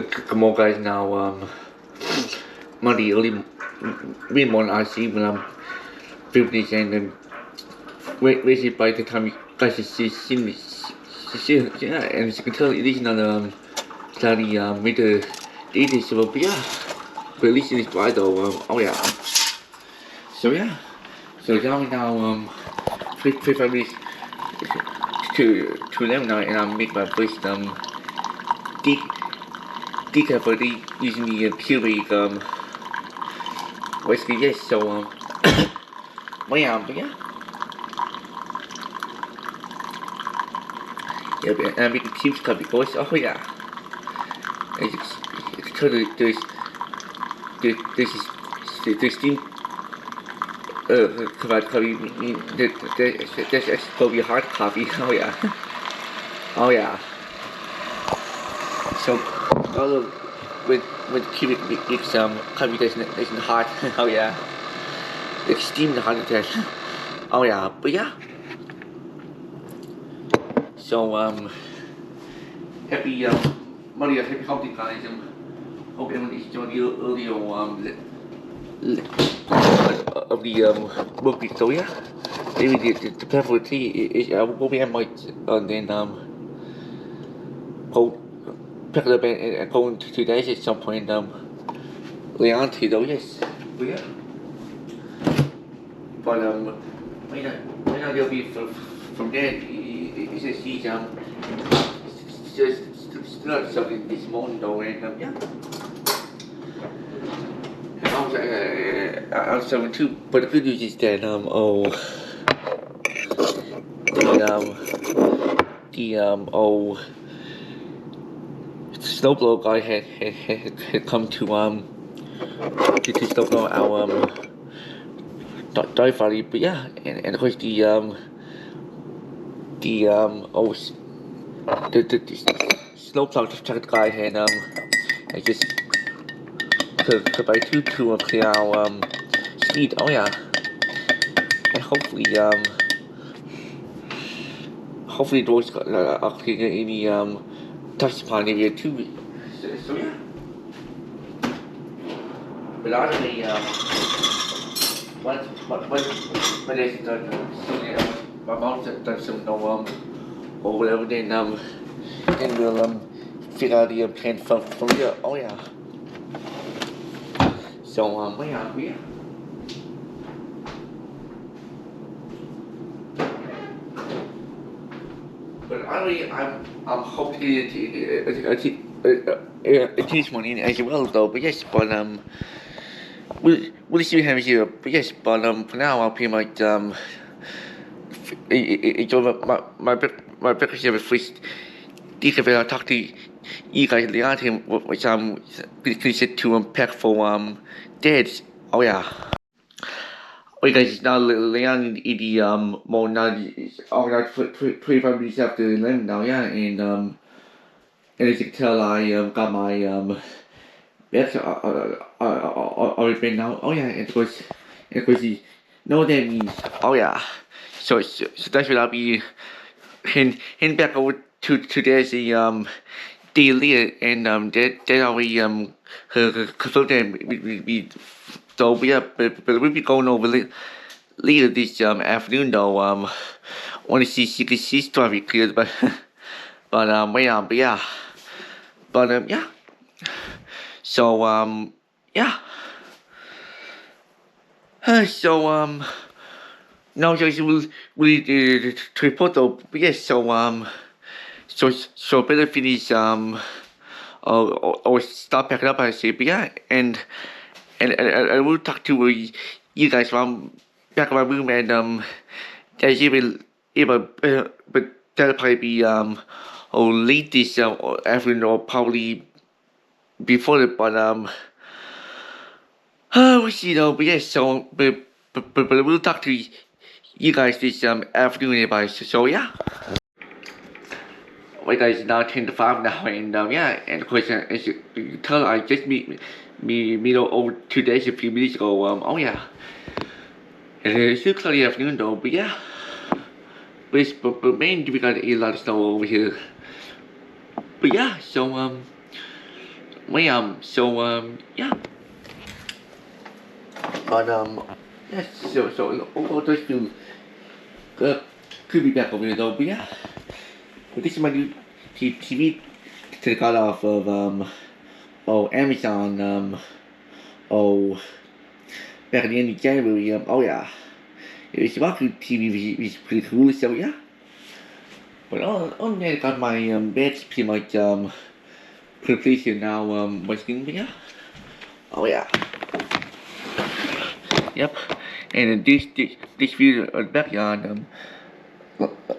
Come on, guys. Now, Monday early, morning I see when I'm filming this, and wait by the time you guys see yeah, and as you can tell, it is not slightly made the edit, so but yeah, but at least it is dry though. Oh yeah. So yeah, so now 5 minutes to 11 now, and I'll make my first decaf for the using the Keurig whiskey. Yes, so but yeah, but I make the cubes cup because oh yeah, it's totally there's steam coffee that's probably hard coffee. Oh yeah, oh yeah. So although when cubic makes coffee doesn't hot. Oh yeah, it's steamed hot attack. Oh yeah, but yeah. So happy Monday, happy hunting guys. Hope everyone is enjoying the audio of the book. So yeah, maybe the preferred tea is what we have might then go pick it up and go into 2 days at some point later on though, yes. But yeah. But may not they'll be from there. It's just he's just not something this morning though, and yeah. I was saying too, but the good news is that the snowblower guy had come to snowblow our dive valley, but yeah, and of course the snowplow truck guy had I just could buy two to clear our speed. Oh yeah, and hopefully those are clear any touch upon area too. So yeah, but actually when they my mom done some or whatever, then we'll figure out the plan from here. Oh yeah. So yeah. But I'm hoping to teach money as well though. But yes, but we'll see what happens here. But yes, but for now I'll pretty much enjoy my breakfast here first. I'll talk to you guys later, which considered to unpack for dads. Oh yeah. Okay guys, it's now Leon in the mall now. Oh, now 25 minutes after 11 now, yeah, and as you can tell, I got my bags already been now. Oh yeah, and of course you know what that means. Oh yeah, so that's what I'll be heading back over to there's the daily, and that already confirmed that we so yeah, but we'll be going over later this afternoon though. Want to see traffic cleared, but yeah, yeah. So yeah. So now just will to report though. But yes, so better finish or start packing up I say. But yeah, and I will talk to you guys from back of my room, and as you will but that'll probably be or late this afternoon or probably before it, but we'll see though. But yes, so but we'll talk to you guys this afternoon anyway. So yeah. Well guys, now 10 to 5 now, and yeah, and of course as you can tell, I just meet over 2 days a few minutes ago. Oh yeah, and it's still cloudy afternoon though, but yeah, but mainly we got a lot of snow over here. But yeah, so Yeah. But yeah. So overall, just feel could be back over though. But yeah. But this is my new TV to got off of Amazon oh back at the end of January. Oh yeah. It's about TV is pretty cool. So yeah. But on that, I got my badge pretty much completed now. My skin, yeah. Oh yeah. Yep. And this video backyard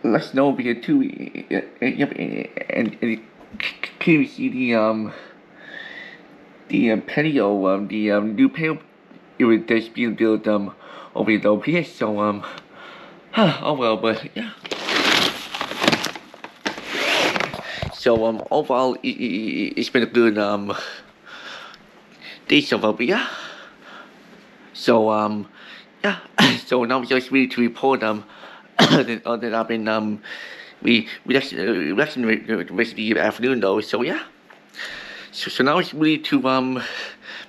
let's know because too. Yep. And can you see the patio the new patio it was just being built over the OPS. So oh well, but yeah. So overall it's been a good day so far, but yeah. So yeah. So now just really to report that I've been we actually the rest of the afternoon though. So yeah. So now it's really to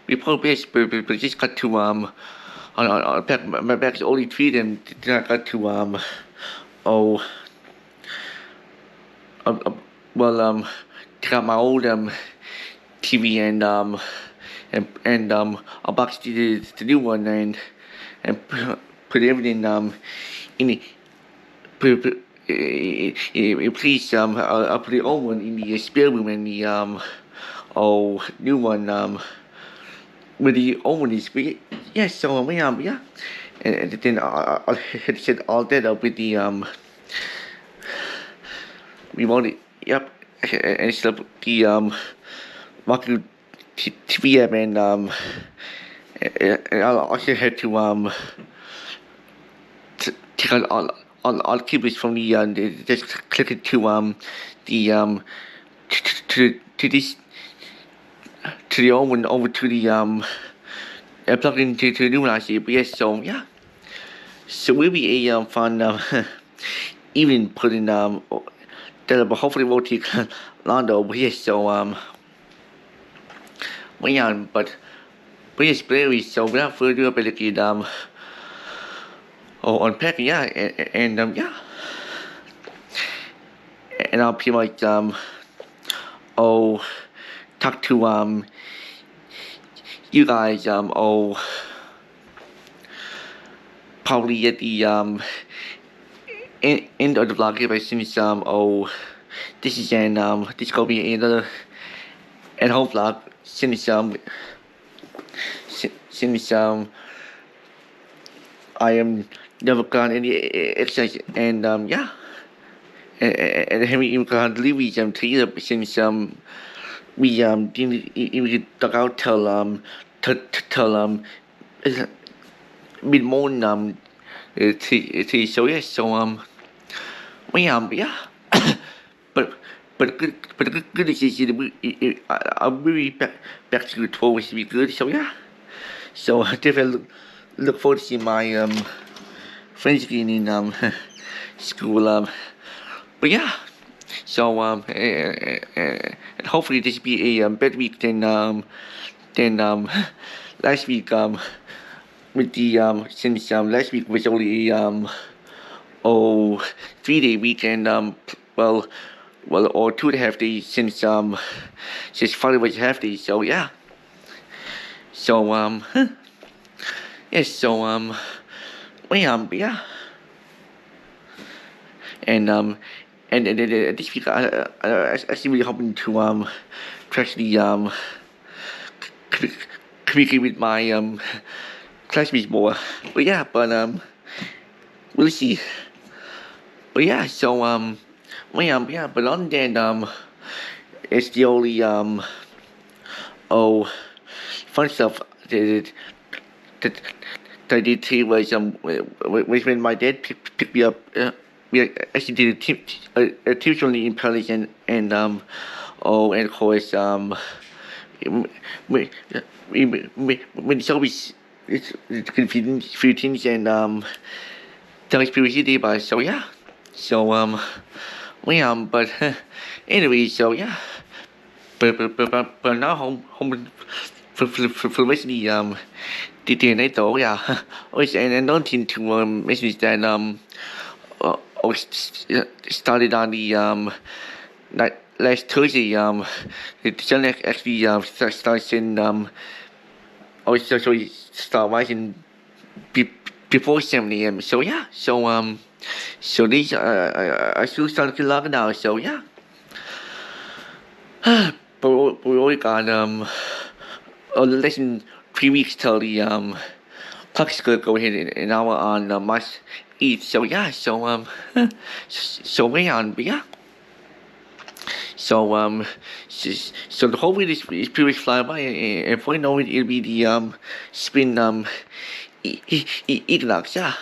report base, but just got to on back my back is only 3 and then I got to oh well take out my old TV and unbox the new one and put everything in the please I'll put the old one in the spare room and the new one with the old one is yeah. So yeah, and then I'll set all that up with the we want it. Yep, and set up the Maku TV app and I'll also have to take out all keyboards from the just click it to the to this to the old one over to the plug into the new one I see. But yes, so yeah, so will be a fun evening putting that but hopefully we'll take longer. But yes, so well, yeah, but yes, Barry. So without further ado, ability unpack, yeah, and yeah, and I'll pretty much talk to you guys probably at the end of the vlog if I since this is this gonna be another at home vlog since I am never gone any exercise and yeah and haven't even gone deliveries to either since we didn't even dug out till mid morning so yes so well yeah but good is I'll be back to the tour which will be good so yeah so definitely look forward to seeing my friends again in school but yeah so and hopefully this will be a better week than last week with the since last week was only a 3-day weekend well or 2.5 days since Friday was half day so yeah so yes so well yeah and this week I actually really hoping to actually communicate with my classmates more but yeah but we'll see but yeah so well yeah but on that it's the only fun stuff that I did today was when my dad picked me up we actually did a tuition in Paris and and of course when it's always it's confusing few things and tell experience day by so yeah so well but anyway so yeah but now home for the DNA though, yeah. Always and another thing to mention is that I started on the last Thursday the sun actually starts in I was actually start rising before 7 a.m. So yeah, so these I still starting to log now. So yeah, but we only got less than 3 weeks till the clock is gonna go ahead in hour on March 8th. So yeah, so way on, but yeah. So the whole week is pretty much flying by, and before you know it, it'll be the spring equinox, yeah.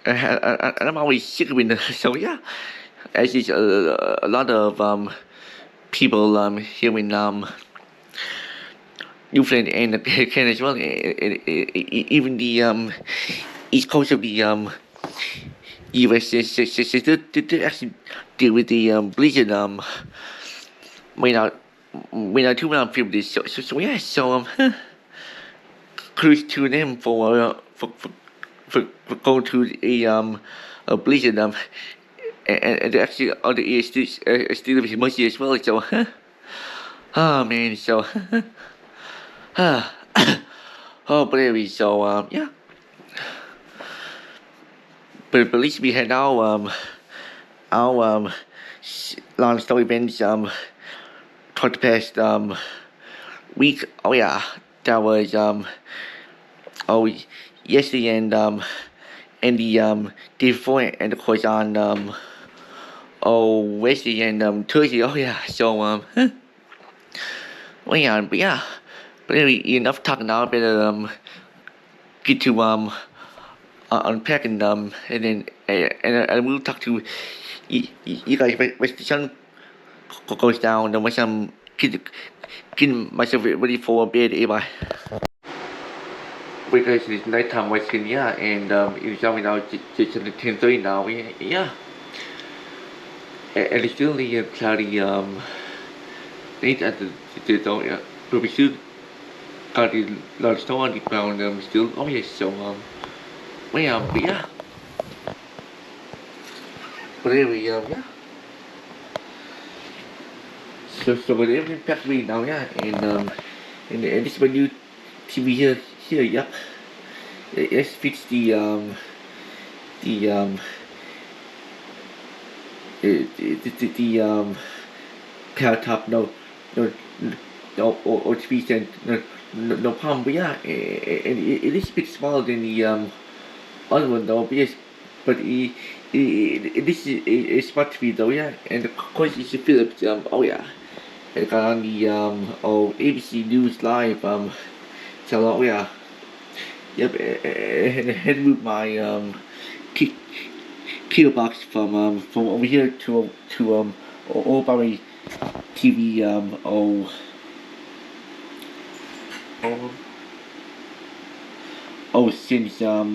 And I'm always sick of it, so yeah. As is a lot of people here in Newfoundland and Canada as well, even the east coast of the US, they actually deal with the blizzard may not too many people this. So yeah, cruise to them for go to a blizzard and actually on the east still a bit mushy as well. So oh man, so oh but anyway, so yeah. But at least we had our long story events for the past week. Oh yeah, that was oh yesterday and the day before, and of course on Wednesday and Thursday. Oh yeah, so well yeah, but anyway, enough talking now. Better get to unpack and then and we'll talk to you guys when the sun goes down. And when I'm getting myself ready for bed, bye. Because it's nighttime West Kenya and it's only now just 10:30 now. Yeah, and it's still the cloudy night at the door. Yeah, but we still got a lot of snow on the ground. Still, oh yes, so well, but yeah. But anyway, yeah. So with everything packed me now, yeah, and this is my new TV here, yeah. It fits the power top, or TV stand, no problem, but yeah, and it is a bit smaller than the other one though, but this is a smart TV though, yeah, and of course it's a Philips, oh yeah. I got on the ABC News Live channel. Oh yeah, yep. And I had moved my cable box from over here to all by my TV since there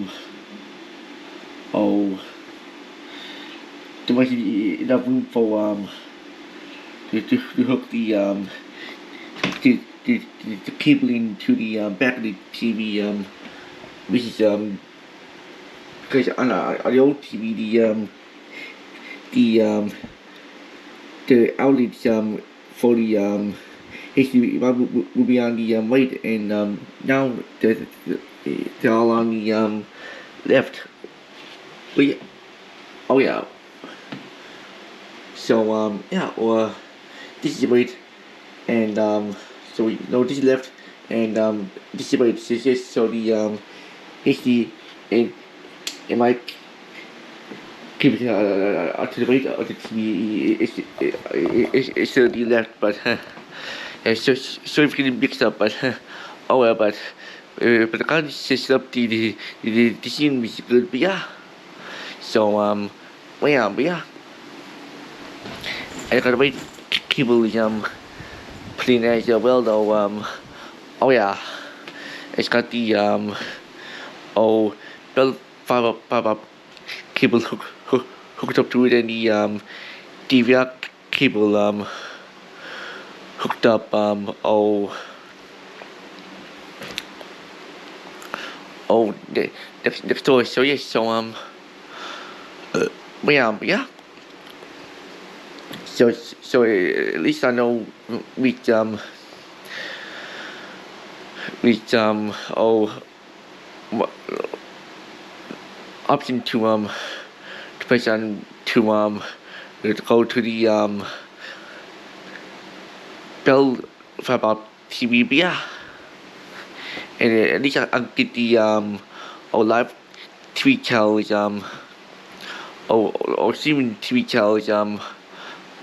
wasn't enough room for to hook the cable into the back of the TV, which is because on the old TV the outlets for the HDMI will be on the right, and now they're all on the left. But yeah, oh yeah. So yeah, or this is right, and so this is left, and this is right. So the HD and my keep it to the right of the TV is still the left, but so if you get mixed up, but oh well, but I can't set up the scene is good, but yeah. So well, yeah, but yeah. I gotta wait cable clean as well though. Oh yeah, it's got the belt fiber cable hooked up to it, and the DVR cable hooked up next door. So yeah, but yeah. So at least I know which wha- option to press on to go to the bell for about TV. But yeah, and at least I'll get the live TV channels or streaming TV channels on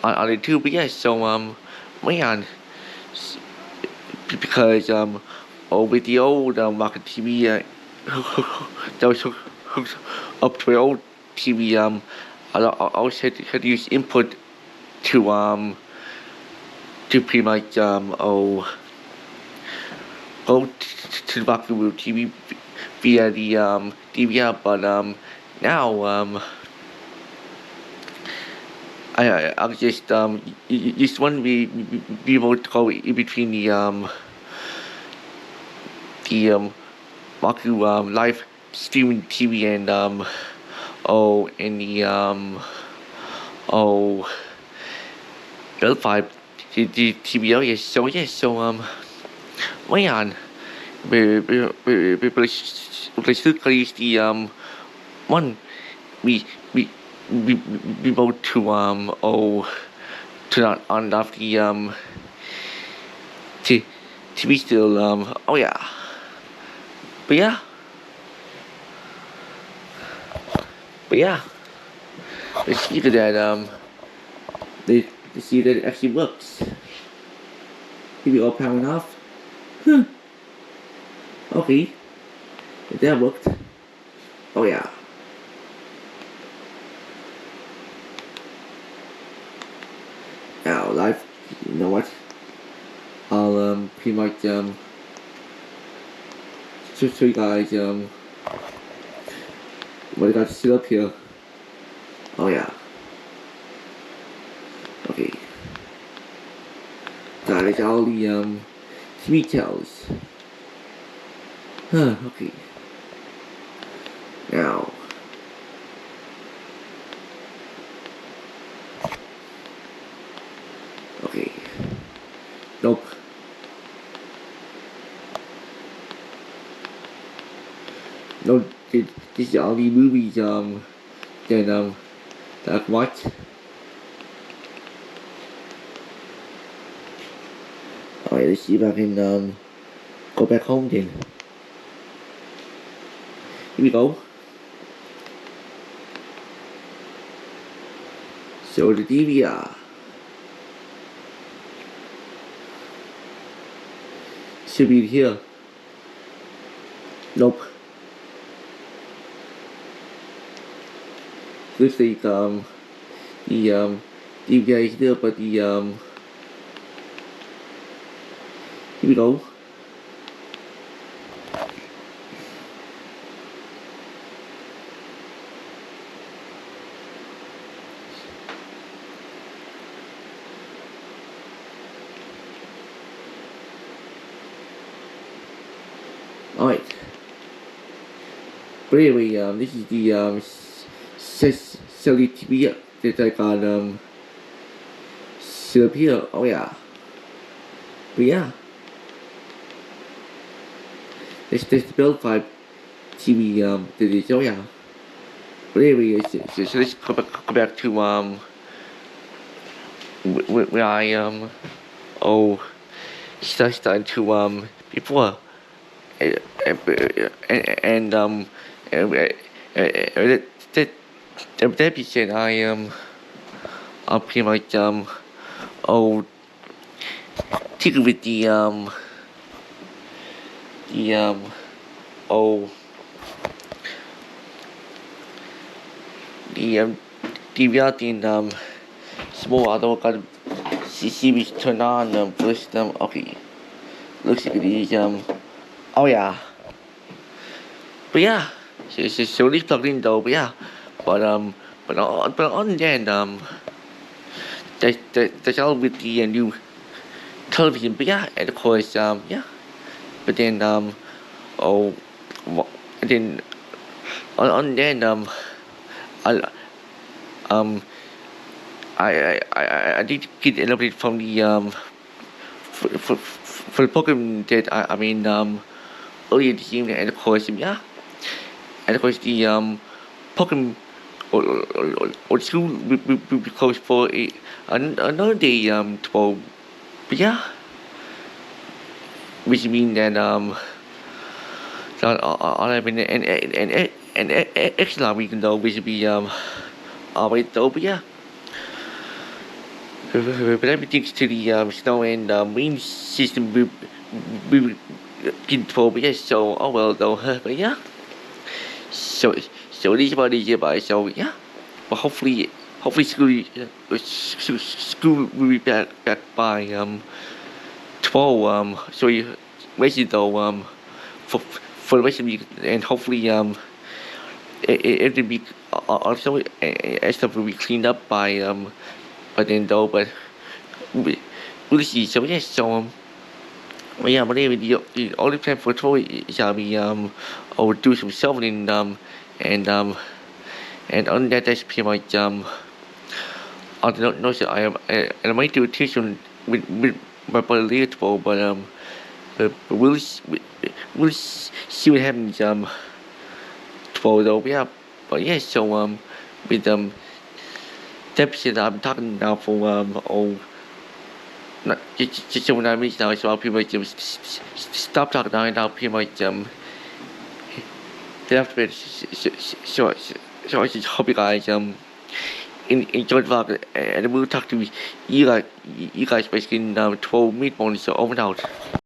YouTube. But yeah, so man, s- because with the old market TV that was hooked up to my old TV I always had to use input to pretty much go to the market with TV via the DVR. But now I just just want to be able to go in between the Maku live streaming TV and and the Bell 5 the TVO. Yes, so man, basically the one we we we both to to not on off the t TV still oh yeah. But yeah, let's see that they see that it actually works. TV all powering off. Huh. Okay, that worked. Oh yeah. Now live. You know what? I'll pretty much show you guys what I got to set up here. Oh yeah. Okay. Got it all the details. Huh, okay. Now okay. Nope. No, this is the only movies that I've watched. Alright, let's see if I can go back home then. Here we go. So the DVR should be here. Nope. Looks like the DVR is there, but the here we go. Alright. But anyway, this is the Sally TV that I got set up here. Oh yeah. But yeah. It's the Bell 5 TV that is, oh yeah. But anyway, so let's go back to where I started to before and that being said, I'll pretty much take with the oh the DVR in small. I don't got CCTV turn on first okay. Looks like it is oh yeah. But yeah, it's slowly plugged in though. But yeah, but on then that's all with the new television, but yeah, and of course, yeah. But then, oh, and then, on then, I, um, I did get a little bit from the, for the program that I mean, earlier this evening, and of course, yeah, and of course, the, program or school will be closed for another day, tomorrow, but yeah, which means that, so all I mean, and extra weekend though, which will be, always though, but yeah. But everything's to the snow and rain system we control, but yes, so oh well though, but yeah. So this is about it, but so yeah. But hopefully school will be back by 12 so rest though for the rest of the week, and hopefully it will be also stuff will be cleaned up by then though, but we'll see. So yes, so well, yeah, but anyway, the only plan for tomorrow shall be I will do some shoveling and on that that's pretty much I don't know, so and I might do a tuition with my brother later tomorrow, but we'll see what happens tomorrow though. Yeah, but yeah, so with deficit I'm talking now for not just 9 minutes now, so I'll pretty much stop talking now, and I'll pretty much get after it. So I just hope you guys enjoy the vlog, and we'll talk to you guys basically in 12 minutes more, so over and out.